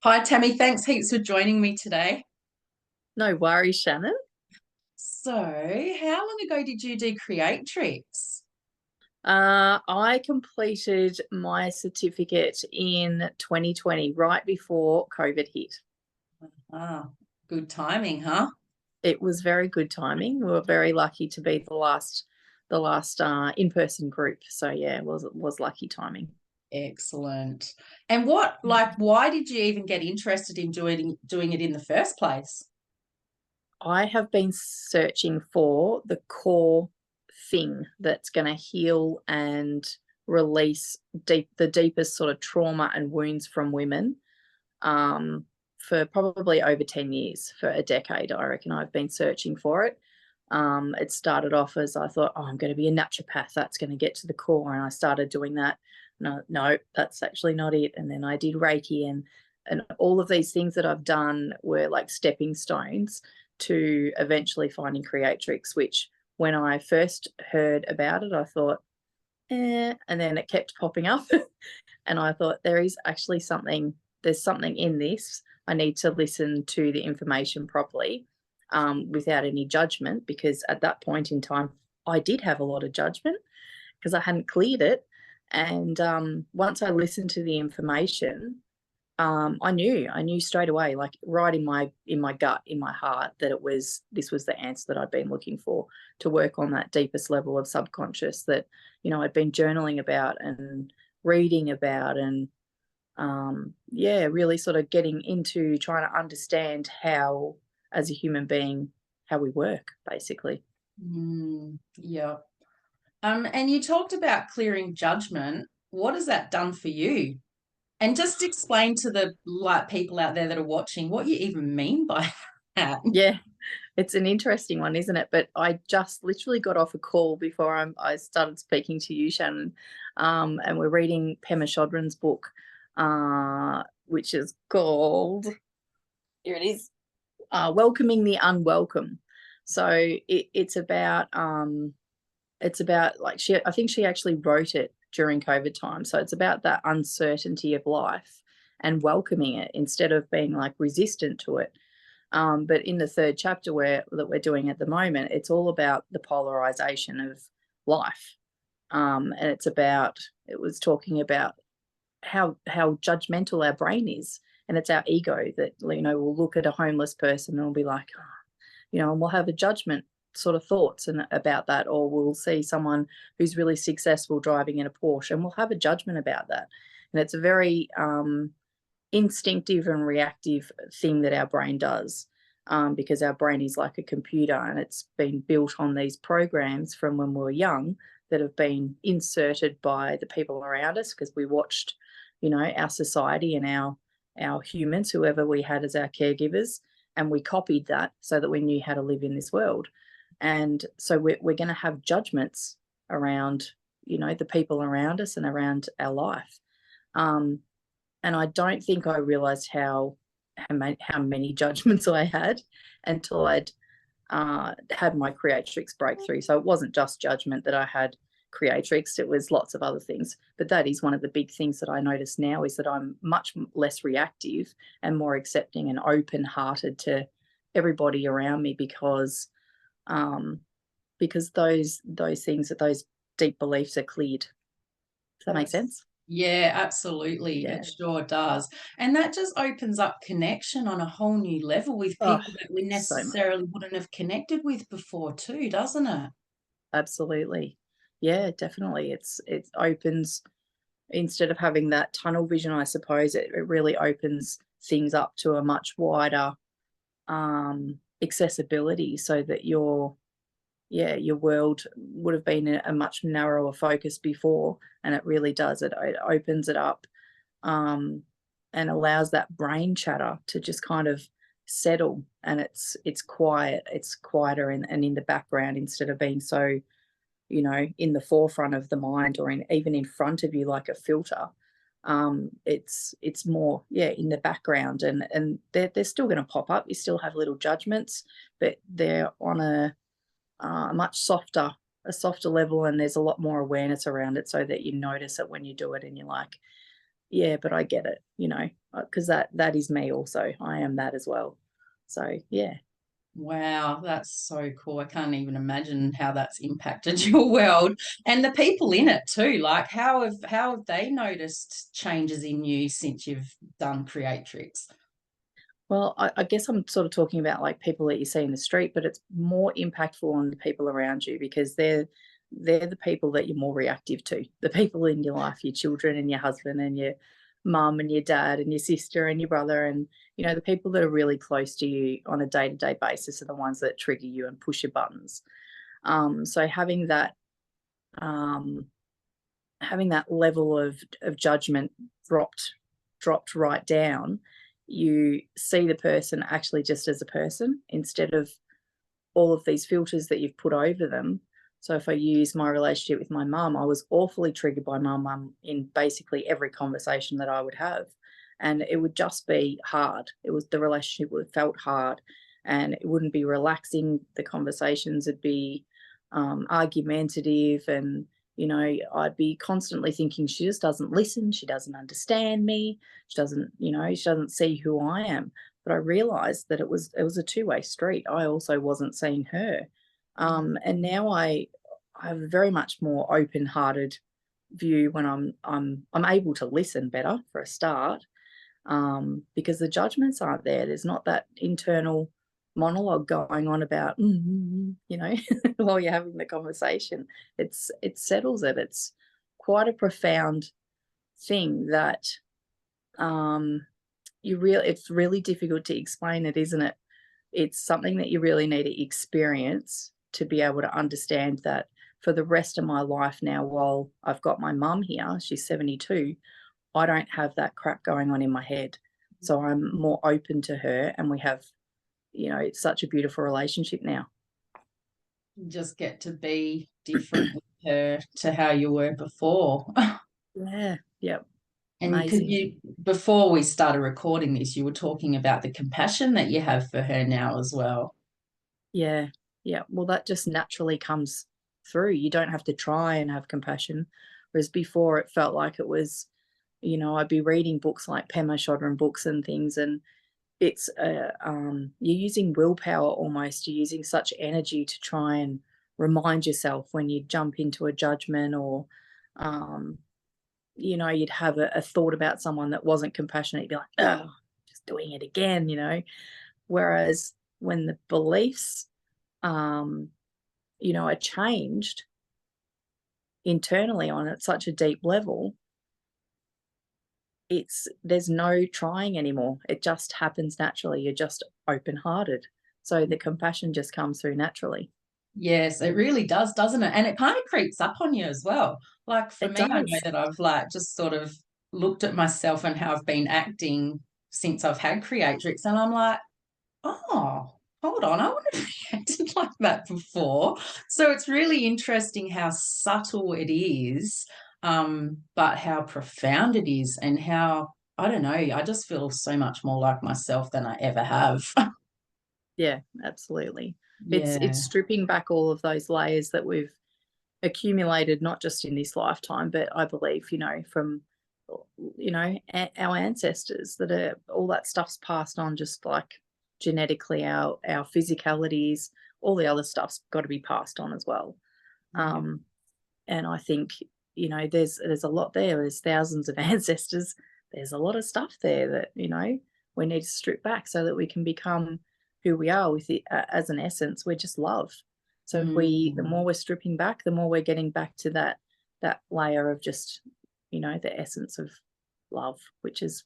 Hi, Tammy. Thanks heaps for joining me today. No worries, Shannon. So, how long ago did you do Creatrix? I completed my certificate in 2020, right before COVID hit. Ah, good timing, huh? It was very good timing. We were very lucky to be the last in-person group. So yeah, it was lucky timing. Excellent. And why did you even get interested in doing it in the first place? I have been searching for the core thing that's going to heal and release the deepest sort of trauma and wounds from women, um, for probably over 10 years, for a decade. I reckon I've been searching for it. It started off as I thought, oh, I'm going to be a naturopath. That's going to get to the core. And I started doing that. No, no, that's actually not it. And then I did Reiki, and all of these things that I've done were like stepping stones to eventually finding Creatrix, which when I first heard about it, I thought, and then it kept popping up. And I thought, there's something in this. I need to listen to the information properly, without any judgment, because at that point in time, I did have a lot of judgment because I hadn't cleared it. And once I listened to the information, I knew straight away, like right in my gut, in my heart, that this was the answer that I'd been looking for, to work on that deepest level of subconscious that, I'd been journaling about and reading about, and yeah, really sort of getting into trying to understand how, as a human being, how we work, basically. Yeah. And you talked about clearing judgment. What has that done for you? And just explain to the people out there that are watching what you even mean by that. Yeah, it's an interesting one, isn't it? But I just literally got off a call before I started speaking to you, Shannon, and we're reading Pema Chodron's book, which is called, here it is, Welcoming the Unwelcome. So it's about like, I think she actually wrote it during COVID time. So it's about that uncertainty of life and welcoming it instead of being like resistant to it. But in the third chapter that we're doing at the moment, it's all about the polarization of life. And it was talking about how judgmental our brain is. And it's our ego that, will look at a homeless person and will be like, oh, and we'll have a judgment sort of thoughts and about that, or we'll see someone who's really successful driving in a Porsche and we'll have a judgment about that. And it's a very instinctive and reactive thing that our brain does, because our brain is like a computer, and it's been built on these programs from when we were young that have been inserted by the people around us, because we watched, our society and our humans, whoever we had as our caregivers, and we copied that so that we knew how to live in this world. And so we're going to have judgments around, the people around us and around our life. And I don't think I realized how many judgments I had until I'd had my Creatrix breakthrough. So it wasn't just judgment that I had Creatrix, it was lots of other things. But that is one of the big things that I notice now, is that I'm much less reactive and more accepting and open hearted to everybody around me, um, because those things, that those deep beliefs are cleared. Does that make That's, sense? yeah, absolutely. It Yeah. sure does. And that just opens up connection on a whole new level with Oh, people that we so much. necessarily wouldn't have connected with before, too, doesn't it? Absolutely. Yeah, definitely. It opens, instead of having that tunnel vision, I suppose, it really opens things up to a much wider accessibility, so that your world would have been a much narrower focus before, and it really does. It opens it up, um, and allows that brain chatter to just kind of settle, and it's quiet. It's quieter and in the background, instead of being so, in the forefront of the mind, or even in front of you like a filter. It's more, yeah, in the background, and they're still going to pop up. You still have little judgments, but they're on much softer level, and there's a lot more awareness around it, so that you notice it when you do it, and you're like, yeah, but I get it, you know, because that is me also. I am that as well. So yeah. Wow, that's so cool. I can't even imagine how that's impacted your world and the people in it too. Like how have they noticed changes in you since you've done Creatrix? Well, I guess I'm sort of talking about like people that you see in the street, but it's more impactful on the people around you because they're the people that you're more reactive to. The people in your life, your children and your husband and your mum and your dad and your sister and your brother, and you know the people that are really close to you on a day-to-day basis are the ones that trigger you and push your buttons. So um, having that level of judgment dropped right down, you see the person actually just as a person instead of all of these filters that you've put over them. So if I use my relationship with my mum, I was awfully triggered by my mum in basically every conversation that I would have. And it would just be hard. It was the relationship would felt hard and it wouldn't be relaxing. The conversations would be argumentative and you know, I'd be constantly thinking she just doesn't listen, she doesn't understand me, she doesn't, you know, she doesn't see who I am. But I realized that it was a two-way street. I also wasn't seeing her. And now I have a very much more open-hearted view when I'm able to listen better for a start, because the judgments aren't there. There's not that internal monologue going on about, you know, while you're having the conversation. It settles it. It's quite a profound thing that it's really difficult to explain it, isn't it? It's something that you really need to experience to be able to understand that for the rest of my life now, while I've got my mum here, she's 72, I don't have that crap going on in my head. So I'm more open to her and we have, you know, it's such a beautiful relationship now. You just get to be different with her to how you were before. Yeah. Yep. And could Amazing. you, before we started recording this, you were talking about the compassion that you have for her now as well. Yeah. Yeah. Well, that just naturally comes through. You don't have to try and have compassion. Whereas before it felt like it was, you know, I'd be reading books like Pema Chodron books and things, and it's you're using willpower almost. You're using such energy to try and remind yourself when you jump into a judgment or, um, you know, you'd have a thought about someone that wasn't compassionate. You'd be like, oh, just doing it again, you know. Whereas when the beliefs, um, you know, are changed internally on at such a deep level, there's no trying anymore. It just happens naturally. You're just open-hearted. So the compassion just comes through naturally. Yes, it really does, doesn't it? And it kind of creeps up on you as well. Like for It me, I know does. that I've like just sort of looked at myself and how I've been acting since I've had Creatrix, and I'm like, oh, hold on, I wouldn't have reacted like that before. So it's really interesting how subtle it is, but how profound it is, and how I don't know, I just feel so much more like myself than I ever have. Yeah, absolutely. It's Yeah. stripping back all of those layers that we've accumulated, not just in this lifetime, but I believe, you know, from, you know, our ancestors, that are all that stuff's passed on, just like genetically our physicalities, all the other stuff's got to be passed on as well. Yeah. Um, and I think, you know, there's a lot there. There's thousands of ancestors. There's a lot of stuff there that, you know, we need to strip back so that we can become who we are with it as an essence. We're just love. So if the Mm. more we're stripping back, the more we're getting back to that layer of just, you know, the essence of love, which is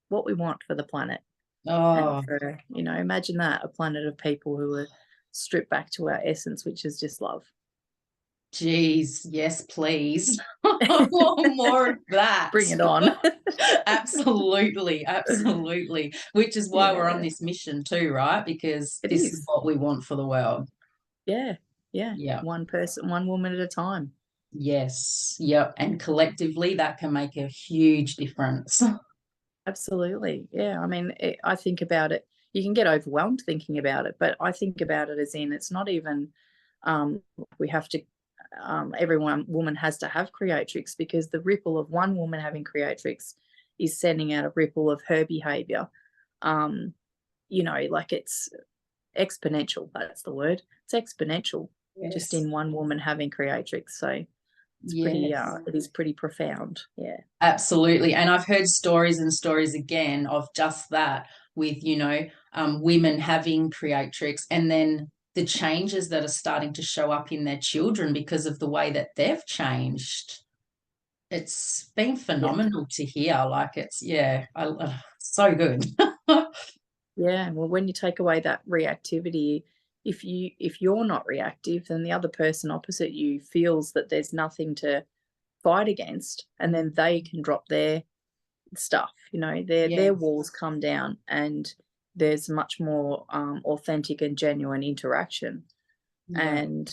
what we want for the planet. And Oh, for, you know, imagine that, a planet of people who are stripped back to our essence, which is just love. geez, yes, please. I want more of that. Bring it on. Absolutely, absolutely. Which is why we're on Yeah, this mission too, right? Because it this is is. what we want for the world. Yeah, yeah. Yeah. One person, one woman at a time. Yes. Yep. And collectively, that can make a huge difference. Absolutely. Yeah. I mean, I think about it. You can get overwhelmed thinking about it, but I think about it as in it's not even we have to. Every one woman has to have creatrix, because the ripple of one woman having creatrix is sending out a ripple of her behavior. You know, like it's exponential. That's the word. It's exponential. Yes. Just in one woman having creatrix. So it's pretty it is pretty profound. Yeah, absolutely. And I've heard stories and stories again of just that, with, you know, women having creatrix, and then the changes that are starting to show up in their children because of the way that they've changed. It's been phenomenal to hear. Like, it's, yeah, so good. Yeah, well, when you take away that reactivity, if you're not reactive, then the other person opposite you feels that there's nothing to fight against, and then they can drop their stuff. You know, their walls come down, and there's much more authentic and genuine interaction. And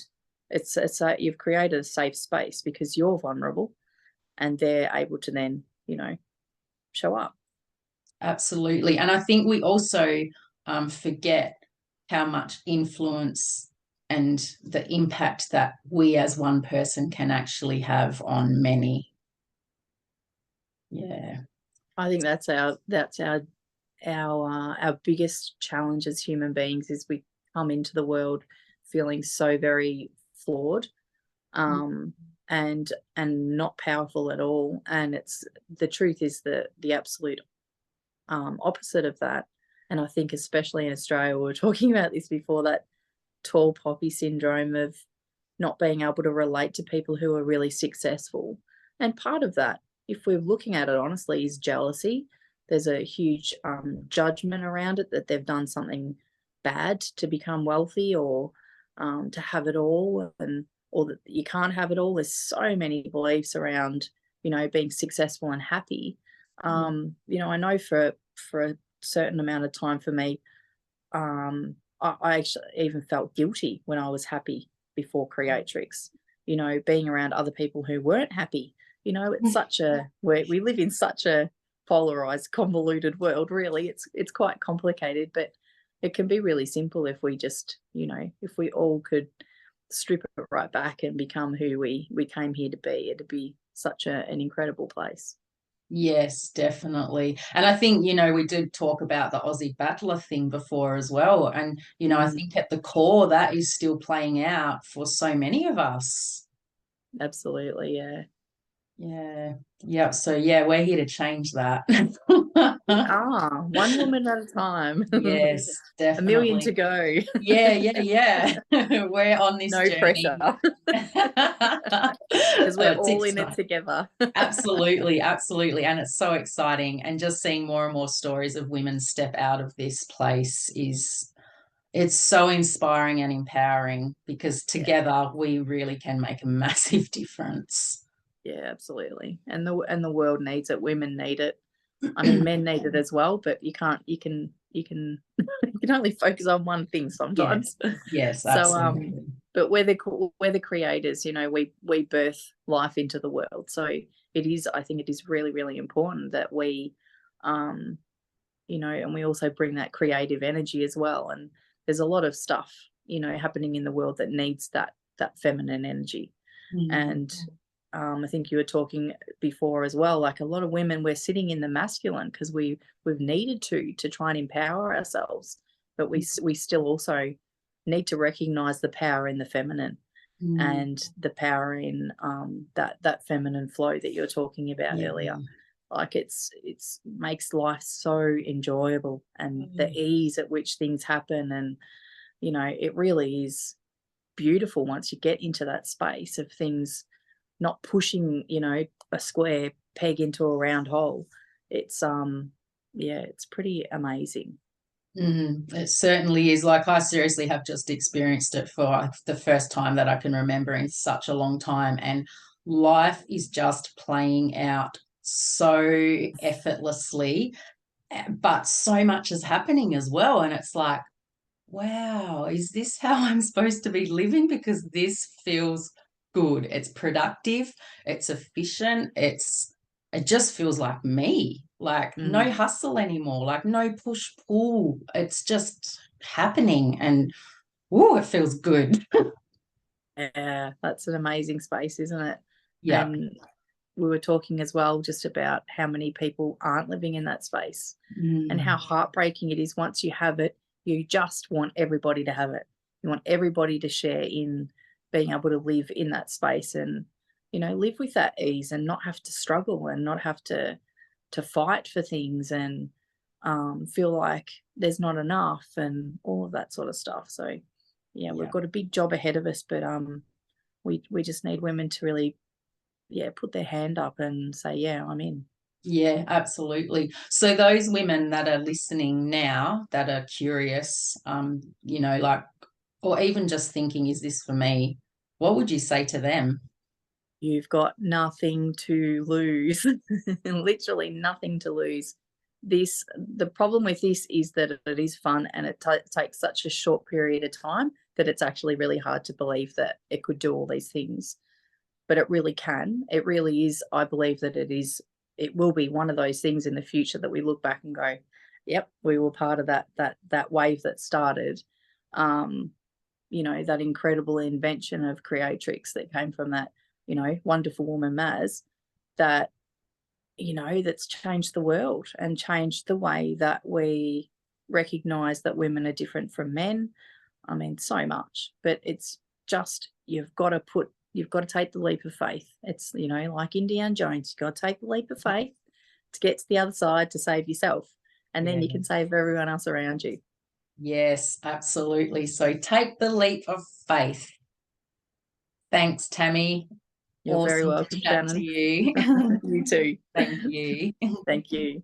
it's you've created a safe space because you're vulnerable, and they're able to then, you know, show up. Absolutely. And I think we also forget how much influence and the impact that we as one person can actually have on many. Yeah. I think that's our biggest challenge as human beings, is we come into the world feeling so very flawed, and not powerful at all. And it's, the truth is the absolute opposite of that. And I think especially in Australia, we were talking about this before, that tall poppy syndrome of not being able to relate to people who are really successful. And part of that, if we're looking at it honestly, is jealousy. There's a huge judgment around it, that they've done something bad to become wealthy, or to have it all, and or that you can't have it all. There's so many beliefs around, you know, being successful and happy. You know, I know for a certain amount of time for me, I actually even felt guilty when I was happy before creatrix. You know, being around other people who weren't happy. You know, it's such a, we live in such a polarized, convoluted world. Really, it's quite complicated, but it can be really simple if we just, you know, if we all could strip it right back and become who we came here to be. It'd be such an incredible place. Yes, definitely. And I think, you know, we did talk about the Aussie battler thing before as well. And, you know, I think at the core, that is still playing out for so many of us. Absolutely, yeah. Yeah. Yeah. So, yeah, we're here to change that. One woman at a time. Yes, A million to definitely. go. Yeah. We're on this No journey. pressure. Because we're all in it together. Absolutely, absolutely. And it's so exciting. And just seeing more and more stories of women step out of this place is, it's so inspiring and empowering, because together we really can make a massive difference. Yeah, absolutely. And the world needs it. Women need it. I mean, men need it as well, but you can you can you can only focus on one thing sometimes. Yes, So absolutely. but we're the creators, you know, we birth life into the world. So it is, I think it is really, really important that we you know, and we also bring that creative energy as well. And there's a lot of stuff, you know, happening in the world that needs that feminine energy. And I think you were talking before as well, like a lot of women, we're sitting in the masculine because we've needed to try and empower ourselves, but we still also need to recognize the power in the feminine, and the power in that feminine flow that you were talking about earlier. Like it's makes life so enjoyable, and the ease at which things happen, and you know, it really is beautiful once you get into that space of things not pushing, you know, a square peg into a round hole. It's yeah, it's pretty amazing. It certainly is. Like, I seriously have just experienced it for the first time that I can remember in such a long time. And life is just playing out so effortlessly, but so much is happening as well. And it's like, wow, is this how I'm supposed to be living? Because this feels good. It's productive, it's efficient, it just feels like me. Like no hustle anymore, like no push pull. It's just happening, and oh, it feels good. Yeah, that's an amazing space, isn't it? Yeah. And we were talking as well just about how many people aren't living in that space and how heartbreaking it is. Once you have it, you just want everybody to have it. You want everybody to share in being able to live in that space and, you know, live with that ease and not have to struggle and not have to fight for things and feel like there's not enough and all of that sort of stuff. So yeah, we've got a big job ahead of us, but we just need women to really, put their hand up and say, yeah, I'm in. Yeah, absolutely. So those women that are listening now that are curious, you know, like, or even just thinking, is this for me? What would you say to them? You've got nothing to lose, literally nothing to lose. The problem with this is that it is fun and it takes such a short period of time that it's actually really hard to believe that it could do all these things. But it really can. It really is. I believe that it will be one of those things in the future that we look back and go, yep, we were part of that wave that started. You know, that incredible invention of creatrix that came from that, you know, wonderful woman Maz, that, you know, that's changed the world and changed the way that we recognize that women are different from men. I mean, so much, but it's just, you've got to take the leap of faith. It's, you know, like Indiana Jones, you've got to take the leap of faith to get to the other side to save yourself. And then you can save everyone else around you. Yes, absolutely. So take the leap of faith. Thanks, Tammy. You're very Awesome to welcome, chat to Shannon. you. You too. Thank you. Thank you.